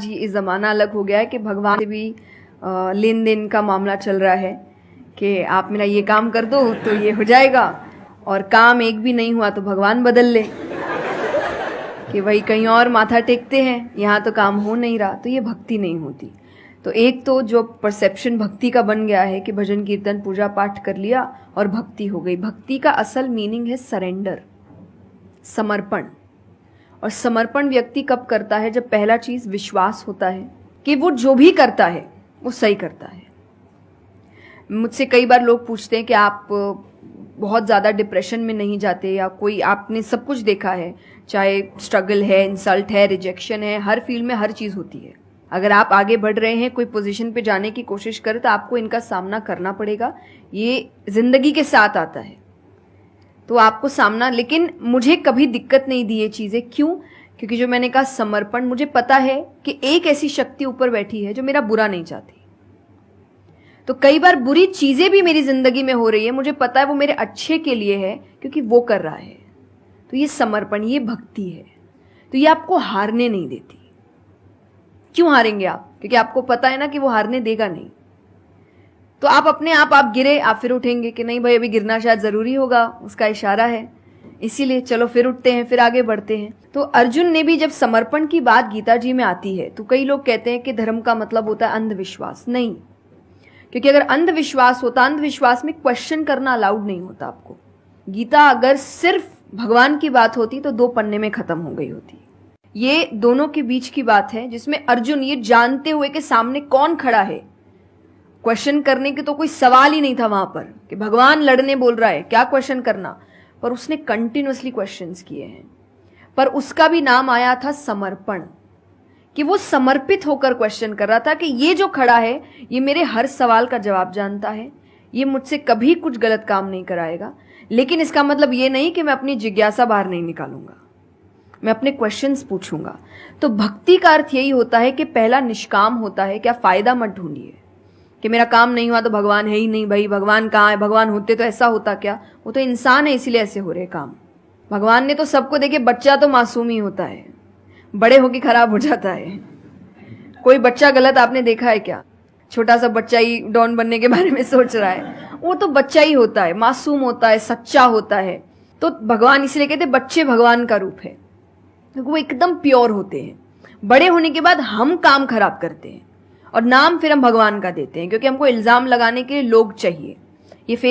जी इस ज़माना अलग हो गया है कि भगवान से भी लेन देन का मामला चल रहा है कि आप मेरा ये काम कर दो तो ये हो जाएगा, और काम एक भी नहीं हुआ तो भगवान बदल ले कि वही कहीं और माथा टेकते हैं, यहाँ तो काम हो नहीं रहा। तो ये भक्ति नहीं होती। तो एक तो जो परसेप्शन भक्ति का बन गया है कि भजन कीर्तन पूजा पाठ कर लिया और भक्ति हो गई। भक्ति का असल मीनिंग है सरेंडर, समर्पण। और समर्पण व्यक्ति कब करता है? जब पहला चीज विश्वास होता है कि वो जो भी करता है वो सही करता है। मुझसे कई बार लोग पूछते हैं कि आप बहुत ज़्यादा डिप्रेशन में नहीं जाते, या कोई आपने सब कुछ देखा है, चाहे स्ट्रगल है, इंसल्ट है, रिजेक्शन है, हर फील्ड में हर चीज़ होती है। अगर आप आगे बढ़ रहे हैं, कोई पोजीशन पे जाने की कोशिश करें तो आपको इनका सामना करना पड़ेगा। ये जिंदगी के साथ आता है तो आपको सामना, लेकिन मुझे कभी दिक्कत नहीं दी ये चीज़ें। क्यों? क्योंकि जो मैंने कहा समर्पण, मुझे पता है कि एक ऐसी शक्ति ऊपर बैठी है जो मेरा बुरा नहीं चाहती। तो कई बार बुरी चीजें भी मेरी जिंदगी में हो रही है, मुझे पता है वो मेरे अच्छे के लिए है क्योंकि वो कर रहा है। तो ये समर्पण, ये भक्ति है। तो ये आपको हारने नहीं देती। क्यों हारेंगे आप? क्योंकि आपको पता है ना कि वो हारने देगा नहीं। तो आप अपने आप गिरे, आप फिर उठेंगे कि नहीं भाई अभी गिरना शायद जरूरी होगा, उसका इशारा है, इसीलिए चलो फिर उठते हैं, फिर आगे बढ़ते हैं। तो अर्जुन ने भी जब समर्पण की बात गीता जी में आती है तो कई लोग कहते हैं कि धर्म का मतलब होता है अंधविश्वास। नहीं, क्योंकि अगर अंधविश्वास होता, अंधविश्वास में क्वेश्चन करना अलाउड नहीं होता आपको। गीता अगर सिर्फ भगवान की बात होती तो 2 पन्ने में खत्म हो गई होती। ये दोनों के बीच की बात है जिसमें अर्जुन ये जानते हुए कि सामने कौन खड़ा है, क्वेश्चन करने की तो कोई सवाल ही नहीं था वहां पर कि भगवान लड़ने बोल रहा है, क्या क्वेश्चन करना, पर उसने कंटिन्यूअसली क्वेश्चंस किए हैं। पर उसका भी नाम आया था समर्पण, कि वो समर्पित होकर क्वेश्चन कर रहा था कि ये जो खड़ा है ये मेरे हर सवाल का जवाब जानता है, ये मुझसे कभी कुछ गलत काम नहीं कराएगा, लेकिन इसका मतलब ये नहीं कि मैं अपनी जिज्ञासा बाहर नहीं निकालूंगा, मैं अपने क्वेश्चंस पूछूंगा। तो भक्ति का अर्थ यही होता है कि पहला निष्काम होता है। क्या फायदा मत ढूंढिए कि मेरा काम नहीं हुआ तो भगवान है ही नहीं। भाई भगवान कहाँ है? भगवान होते तो ऐसा होता क्या? वो तो इंसान है इसीलिए ऐसे हो रहे काम। भगवान ने तो सबको देखे, बच्चा तो मासूम ही होता है, बड़े होके खराब हो जाता है। कोई बच्चा गलत आपने देखा है क्या? छोटा सा बच्चा ही डॉन बनने के बारे में सोच रहा है, वो तो बच्चा ही होता है, मासूम होता है, सच्चा होता है। तो भगवान इसलिए कहते बच्चे भगवान का रूप है, क्योंकि वो एकदम प्योर होते हैं। बड़े होने के बाद हम काम खराब करते हैं और नाम फिर हम भगवान का देते हैं, क्योंकि हमको इल्जाम लगाने के लिए लोग चाहिए।